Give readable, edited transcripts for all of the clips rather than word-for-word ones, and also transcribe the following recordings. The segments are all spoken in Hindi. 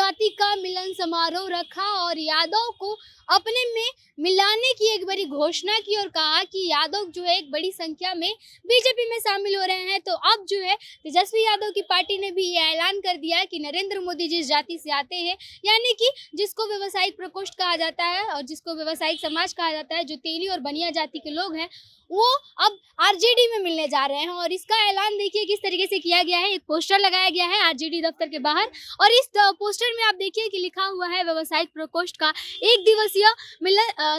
जाति का मिलन समारोह रखा और यादव को अपने में मिलाने की एक बड़ी घोषणा की और कहा कि यादव जो है एक बड़ी संख्या में बीजेपी में शामिल हो रहे हैं। तो अब जो है तेजस्वी यादव की पार्टी ने भी ये ऐलान कर दिया है कि नरेंद्र मोदी जिस जाति से आते हैं, यानी कि जिसको व्यवसायिक प्रकोष्ठ कहा जाता है और जिसको व्यवसायिक समाज कहा जाता है, जो तेली और बनिया जाति के लोग हैं, वो अब आरजेडी में मिलने जा रहे हैं। और इसका ऐलान देखिए किस तरीके से किया गया है। एक पोस्टर लगाया गया है आरजेडी दफ्तर के बाहर और इस पोस्टर में आप देखिए कि लिखा हुआ है व्यवसायिक प्रकोष्ठ का 1 दिवसीय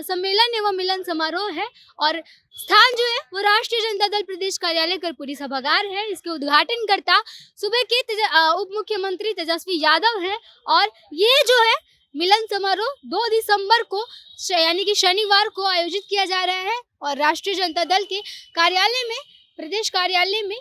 सम्मेलन एवं मिलन समारोह है और स्थान जो है वो राष्ट्रीय जनता दल प्रदेश कार्यालय कर्पूरी सभागार है। इसके उद्घाटनकर्ता सुबह के उप मुख्यमंत्री तेजस्वी यादव है और ये जो है मिलन समारोह 2 दिसंबर को यानी कि शनिवार को आयोजित किया जा रहा है और राष्ट्रीय जनता दल के कार्यालय में, प्रदेश कार्यालय में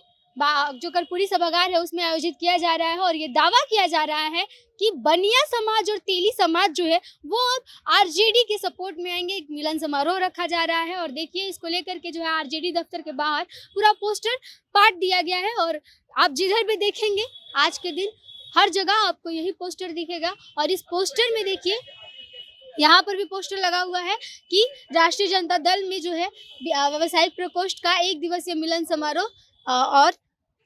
जो कर्पूरी सभागार है उसमें आयोजित किया जा रहा है। और ये दावा किया जा रहा है कि बनिया समाज और तेली समाज जो है वो अब आरजेडी के सपोर्ट में आएंगे। एक मिलन समारोह रखा जा रहा है और देखिए इसको लेकर के जो है आरजेडी दफ्तर के बाहर पूरा पोस्टर पाट दिया गया है और आप जिधर भी देखेंगे आज के दिन हर जगह आपको यही पोस्टर दिखेगा। और इस पोस्टर में देखिए यहाँ पर भी पोस्टर लगा हुआ है कि राष्ट्रीय जनता दल में जो है व्यवसायिक प्रकोष्ठ का 1 दिवसीय मिलन समारोह और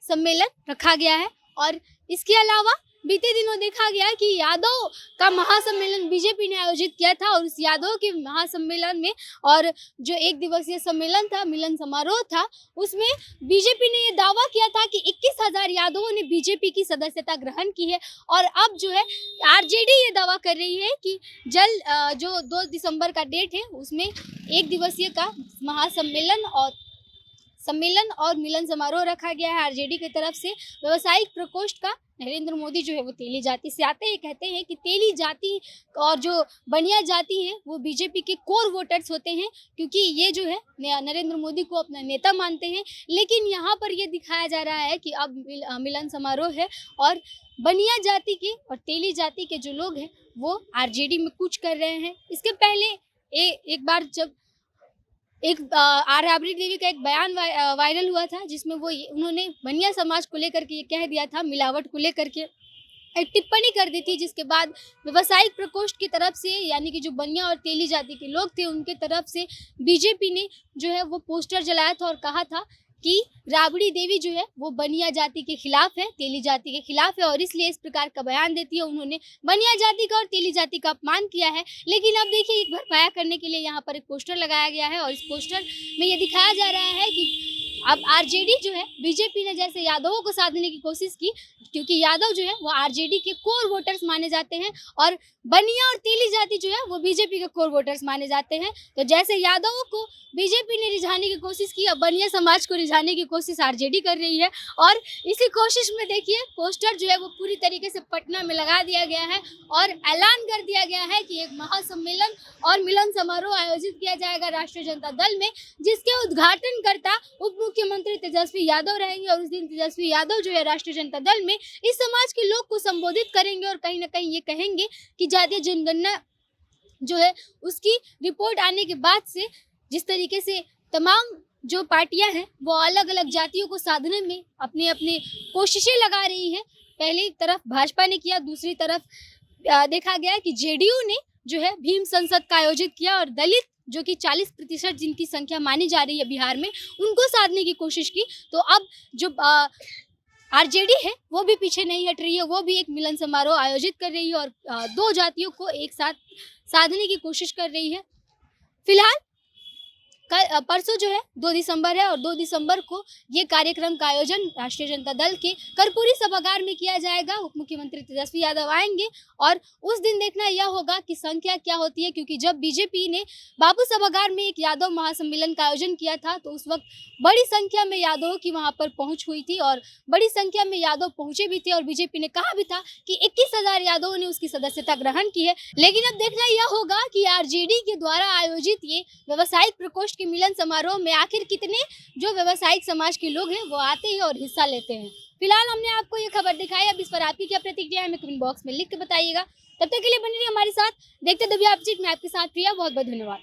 सम्मेलन रखा गया है। और इसके अलावा बीते दिनों देखा गया कि यादव का महासम्मेलन बीजेपी ने आयोजित किया था और उस यादव के महासम्मेलन में और जो 1 दिवसीय सम्मेलन था, मिलन समारोह था, उसमें बीजेपी ने ये दावा किया था कि 21,000 यादवों ने बीजेपी की सदस्यता ग्रहण की है। और अब जो है आरजेडी ये दावा कर रही है कि जो 2 दिसंबर का डेट है उसमें 1 दिवसीय का महासम्मेलन और मिलन समारोह रखा गया है आरजेडी की तरफ से। व्यवसायिक प्रकोष्ठ का नरेंद्र मोदी जो है वो तेली जाति से आते हैं। कहते हैं कि तेली जाति और जो बनिया जाति है वो बीजेपी के कोर वोटर्स होते हैं क्योंकि ये जो है नरेंद्र मोदी को अपना नेता मानते हैं। लेकिन यहाँ पर ये दिखाया जा रहा है कि अब मिलन समारोह है और बनिया जाति के और तेली जाति के जो लोग हैं वो आरजेडी में कूच कर रहे हैं। इसके पहले एक बार जब राबड़ी देवी का एक बयान वायरल हुआ था जिसमें उन्होंने बनिया समाज को लेकर के ये कह दिया था, मिलावट को लेकर के एक टिप्पणी कर दी थी, जिसके बाद व्यवसायिक प्रकोष्ठ की तरफ से यानी कि जो बनिया और तेली जाति के लोग थे उनके तरफ से बीजेपी ने जो है वो पोस्टर जलाया था और कहा था कि राबड़ी देवी जो है वो बनिया जाति के खिलाफ है, तेली जाति के खिलाफ है और इसलिए इस प्रकार का बयान देती है। उन्होंने बनिया जाति का और तेली जाति का अपमान किया है। लेकिन अब देखिए एक भरपाया करने के लिए यहाँ पर एक पोस्टर लगाया गया है और इस पोस्टर में ये दिखाया जा रहा है कि अब आरजेडी जो है बीजेपी ने जैसे यादवों को साधने की कोशिश की, क्योंकि यादव जो है वो आरजेडी के कोर वोटर्स माने जाते हैं और बनिया और तेली जाति जो है वो बीजेपी के कोर वोटर्स माने जाते हैं। तो जैसे यादवों को बीजेपी ने रिझाने की कोशिश की, अब बनिया समाज को रिझाने की कोशिश आरजेडी कर रही है। और इसी कोशिश में देखिए पोस्टर जो है वो पूरी तरीके से पटना में लगा दिया गया है और ऐलान कर दिया गया है कि एक महासम्मेलन और मिलन समारोह आयोजित किया जाएगा राष्ट्रीय जनता दल में, जिसके उद्घाटनकर्ता उप मुख्यमंत्री तेजस्वी यादव रहेंगे। और उस दिन तेजस्वी यादव जो है राष्ट्रीय जनता दल में इस समाज के लोग को संबोधित करेंगे और कहीं ना कहीं ये कहेंगे कि जातीय जनगणना जो है उसकी रिपोर्ट आने के बाद से जिस तरीके से तमाम जो पार्टियां हैं वो अलग अलग जातियों को साधने में अपने अपने कोशिशें लगा रही हैं। पहली तरफ भाजपा ने किया, दूसरी तरफ देखा गया कि जेडीयू ने जो है भीम संसद का आयोजित किया और दलित जो कि 40% जिनकी संख्या मानी जा रही है बिहार में, उनको साधने की कोशिश की। तो अब जो आरजेडी है वो भी पीछे नहीं हट रही है, वो भी एक मिलन समारोह आयोजित कर रही है और 2 जातियों को एक साथ साधने की कोशिश कर रही है। फिलहाल परसों जो है 2 दिसंबर है और 2 दिसंबर को ये कार्यक्रम का आयोजन राष्ट्रीय जनता दल के कर्पूरी सभागार में किया जाएगा। उप मुख्यमंत्री तेजस्वी यादव आएंगे और उस दिन देखना यह होगा कि संख्या क्या होती है, क्योंकि जब बीजेपी ने बापू सभागार में एक यादव महासम्मेलन का आयोजन किया था तो उस वक्त बड़ी संख्या में यादवों की वहां पर पहुंच हुई थी और बड़ी संख्या में यादव पहुंचे भी थे और बीजेपी ने कहा भी था कि 21,000 यादवों ने उसकी सदस्यता ग्रहण की है। लेकिन अब देखना यह होगा कि आरजेडी के द्वारा आयोजित ये व्यवसायिक प्रकोष्ठ के मिलन समारोह में आखिर कितने जो व्यवसायिक समाज के लोग हैं वो आते हैं और हिस्सा लेते हैं। फिलहाल हमने आपको ये खबर दिखाई, अब इस पर आपकी क्या प्रतिक्रिया है हमें कमेंट बॉक्स में लिख के बताइएगा। तब तक के लिए बने रहिए हमारे साथ, देखते रहिए अपडेट में आपके साथ प्रिया। बहुत बहुत धन्यवाद।